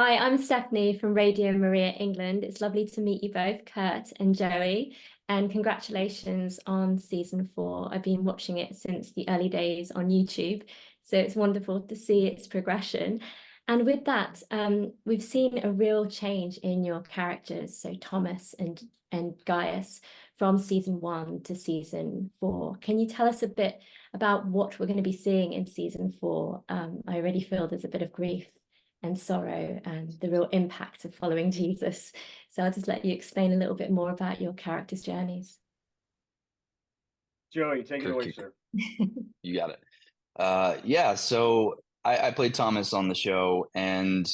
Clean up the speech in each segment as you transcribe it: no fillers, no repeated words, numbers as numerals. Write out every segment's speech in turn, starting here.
Hi, I'm Stephanie from Radio Maria England. It's lovely to meet you both, Kurt and Joey, and congratulations on season 4. I've been watching it since the early days on YouTube, so it's wonderful to see its progression. And with that, we've seen a real change in your characters, so Thomas and Gaius, from season 1 to season 4. Can you tell us a bit about what we're going to be seeing in season 4? I already feel there's a bit of grief and sorrow and the real impact of following Jesus. So I'll just let you explain a little bit more about your characters' journeys. Joey, take it Kirk, away, sir. You got it. Yeah, so I played Thomas on the show, and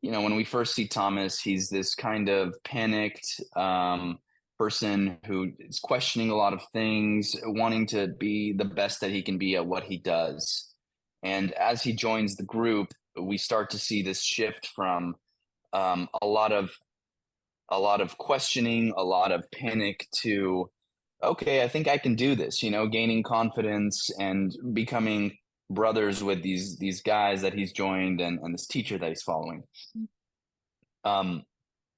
when we first see Thomas, he's this kind of panicked person who is questioning a lot of things, wanting to be the best that he can be at what he does. And as he joins the group, we start to see this shift from a lot of questioning, a lot of panic to, okay, I think I can do this, gaining confidence and becoming brothers with these guys that he's joined and this teacher that he's following.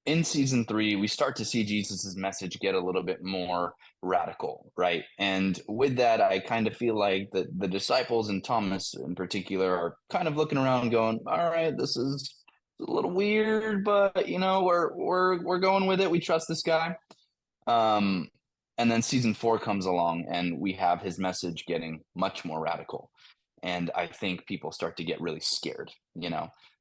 In season 3, we start to see Jesus's message get a little bit more radical, right? And with that, I kind of feel like the disciples and Thomas in particular are kind of looking around going, all right, this is a little weird, but we're going with it. We trust this guy. And then season 4 comes along and we have his message getting much more radical. And I think people start to get really scared.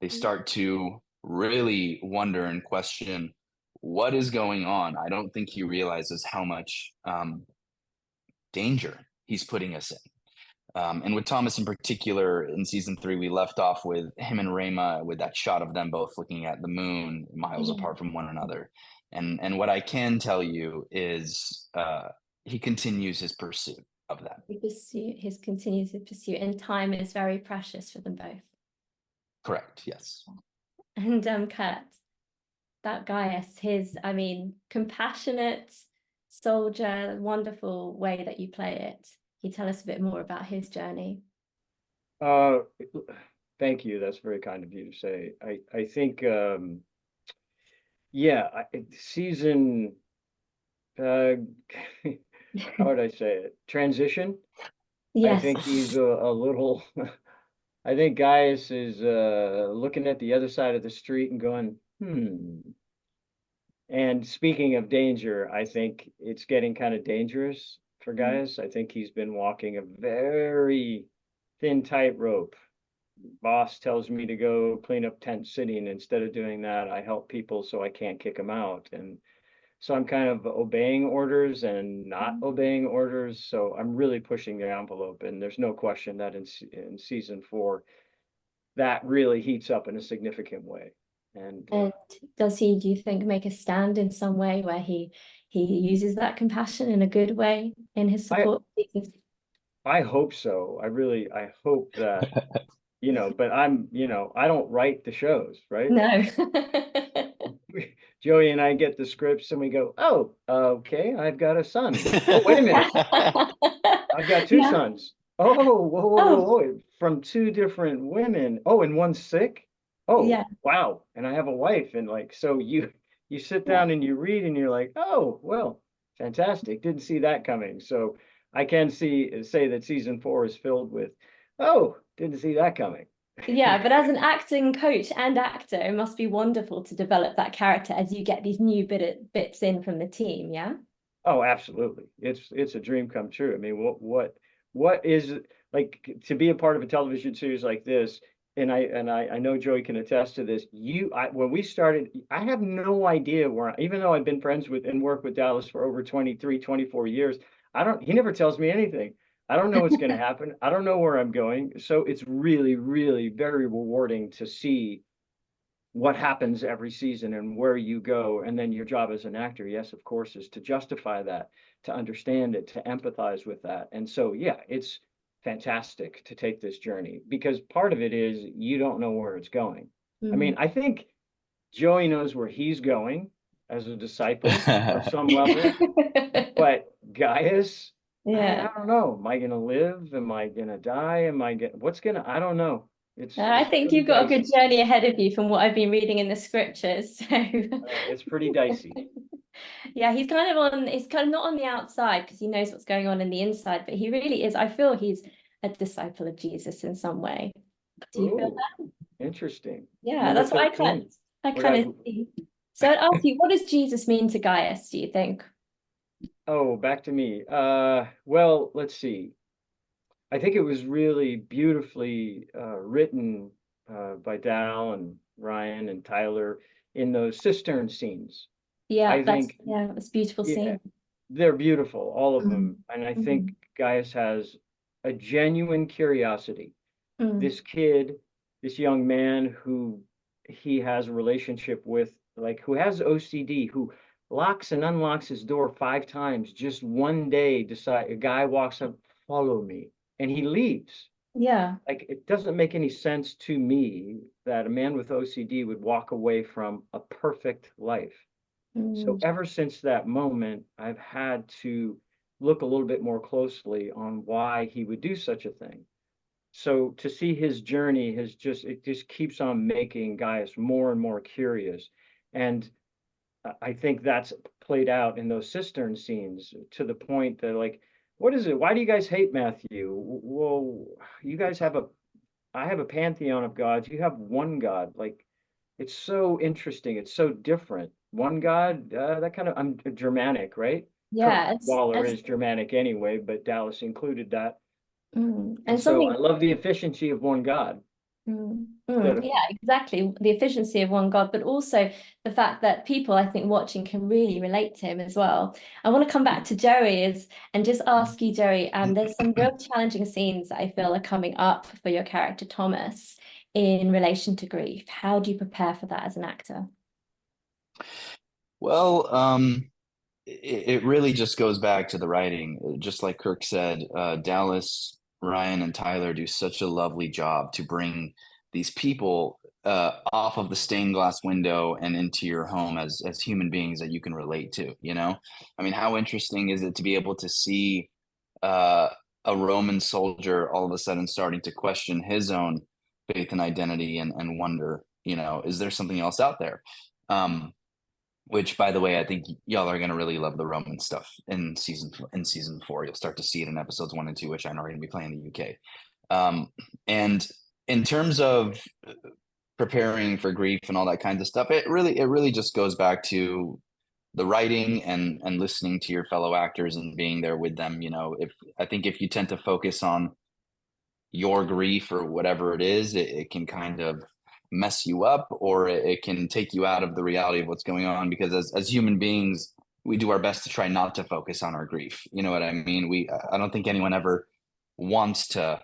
They start to really wonder and question what is going on. I don't think he realizes how much danger he's putting us in. And with Thomas in particular, in season 3, we left off with him and Rama with that shot of them both looking at the moon miles apart from one another. And what I can tell you is he continues his pursuit of that. He continues his pursuit, and time is very precious for them both. Correct, yes. And Kurt, that Gaius, compassionate soldier, wonderful way that you play it. Can you tell us a bit more about his journey? Thank you. That's very kind of you to say. I think, season, how would I say it? Transition. Yes. I think he's a little. I think Gaius is looking at the other side of the street and going, And speaking of danger, I think it's getting kind of dangerous for Gaius. I think he's been walking a very thin tightrope. Boss tells me to go clean up tent city, and instead of doing that, I help people so I can't kick them out. And so I'm kind of obeying orders and not obeying orders. So I'm really pushing the envelope. And there's no question that in season 4, that really heats up in a significant way. And does he, do you think, make a stand in some way where he uses that compassion in a good way in his support? I hope so. I hope that, but I don't write the shows, right? No. Joey and I get the scripts and we go, oh, okay, I've got a son. Oh, wait a minute. I've got 2 sons. Oh, whoa. From 2 different women. Oh, and one's sick. Oh, yeah. Wow. And I have a wife. And so you sit down and you read and you're like, oh, well, fantastic. Didn't see that coming. So I can say that season 4 is filled with, oh, didn't see that coming. Yeah, but as an acting coach and actor, it must be wonderful to develop that character as you get these new bits in from the team, yeah? Oh, absolutely. It's a dream come true. I mean, what is like to be a part of a television series like this? And I know Joey can attest to this. When we started, I have no idea where, even though I've been friends with and worked with Dallas for over 23, 24 years, he never tells me anything. I don't know what's going to happen. I don't know where I'm going. So it's really, really very rewarding to see what happens every season and where you go. And then your job as an actor, yes, of course, is to justify that, to understand it, to empathize with that. And so, yeah, it's fantastic to take this journey because part of it is you don't know where it's going. I mean, I think Joey knows where he's going as a disciple of some level, but Gaius, I don't know. Am I going to live? Am I going to die? I don't know. I It's think pretty you've got a good dicey. journey ahead of you from what I've been reading in the scriptures. So It's pretty dicey. yeah, he's kind of not on the outside because he knows what's going on in the inside, but he really is. I feel he's a disciple of Jesus in some way. Do you feel Oh, that? interesting. Yeah, Number that's what 13. I We kind got, of see. So I'd ask you, what does Jesus mean to Gaius, do you think? oh, back to me. Well, let's see. I think it was really beautifully written by Dal and Ryan and Tyler in those cistern scenes. I think, It's a beautiful yeah, scene. they're beautiful, all of Mm, them. And I think mhm, Gaius has a genuine curiosity. mm. This kid, this young man who he has a relationship with, like who has OCD, who locks and unlocks his door 5 times, just one day decide a guy walks up, follow me, and he leaves. Yeah. Like it doesn't make any sense to me that a man with OCD would walk away from a perfect life. So Mm, ever since that moment, I've had to look a little bit more closely on why he would do such a thing. So to see his journey has it just keeps on making Gaius more and more curious. And I think that's played out in those cistern scenes to the point that like, what is it? Why do you guys hate Matthew? Well, you guys have I have a pantheon of gods. You have one God. Like, it's so interesting. It's so different. One God, that kind of, I'm Germanic, right? Kirk yeah, Waller it's is Germanic anyway, but Dallas included that. And and so something. I love the efficiency of one God. That Yeah, exactly. The efficiency of one God, but also the fact that people, I think, watching can really relate to him as well. I want to come back to Joey and just ask you, Joey, there's some real challenging scenes that I feel are coming up for your character, Thomas, in relation to grief. How do you prepare for that as an actor? Well, it really just goes back to the writing. Just like Kirk said, Dallas, Ryan, and Tyler do such a lovely job to bring these people off of the stained glass window and into your home as human beings that you can relate to. You know, I mean, how interesting is it to be able to see uh, a Roman soldier all of a sudden starting to question his own faith and identity and wonder, you know, is there something else out there? Which, by the way, I think y'all are gonna really love the Roman stuff in season 4. You'll start to see it in episodes 1 and 2, which I know are gonna be playing in the UK. And in terms of preparing for grief and all that kinds of stuff, it really just goes back to the writing and listening to your fellow actors and being there with them. You know, if you tend to focus on your grief or whatever it is, it can kind of mess you up, or it can take you out of the reality of what's going on, because as human beings, we do our best to try not to focus on our grief. You know what I mean? I don't think anyone ever wants to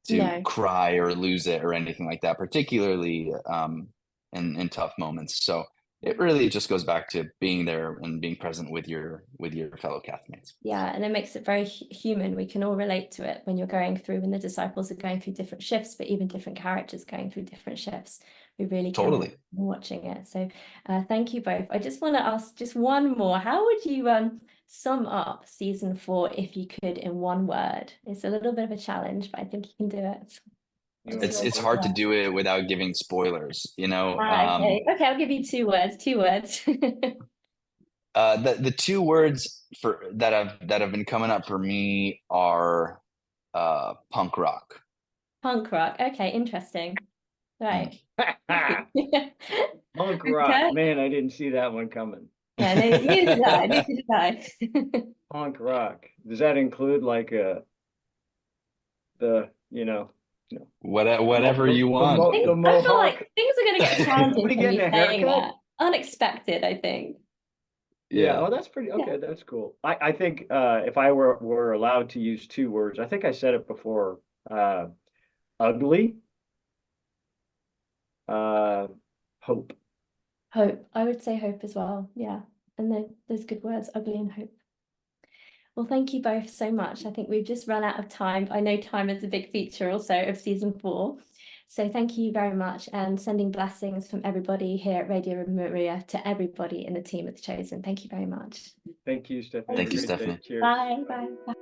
No. cry or lose it or anything like that, particularly in tough moments. So it really just goes back to being there and being present with your fellow castmates. Yeah, and it makes it very human. We can all relate to it when you're going through, when the disciples are going through different shifts, but even different characters going through different shifts. We really can Totally. watching it. So thank you both. I just want to ask just one more. How would you sum up season 4 if you could in one word? It's a little bit of a challenge, but I think you can do it. you Just want your It's one hard to word. do it without giving spoilers, you know. Okay. Okay, I'll give you 2 words. 2 words. The 2 words for that have been coming up for me are punk rock. Punk rock. Okay, interesting. Mm. Right. Thank you. punk rock. Okay. Man, I didn't see that one coming. Yeah, no, neither did I. Neither did I. Punk rock. Does that include like the Whatever you want. the I feel mohawk? like things are going to get challenging Somebody from getting you a saying haircut? that. Unexpected, I think. Yeah, Yeah. oh, that's pretty Yeah. okay. That's cool. I think if I were allowed to use 2 words, I think I said it before. Ugly. Hope. Hope. I would say hope as well. Yeah. And those good words, ugly and hope. Well, thank you both so much. I think we've just run out of time. I know time is a big feature also of season 4. So thank you very much, and sending blessings from everybody here at Radio Maria to everybody in the team at The Chosen. Thank you very much. Thank you, Stephanie. Thank you, Appreciate Stephanie. it. Cheers. Bye. Bye. Bye.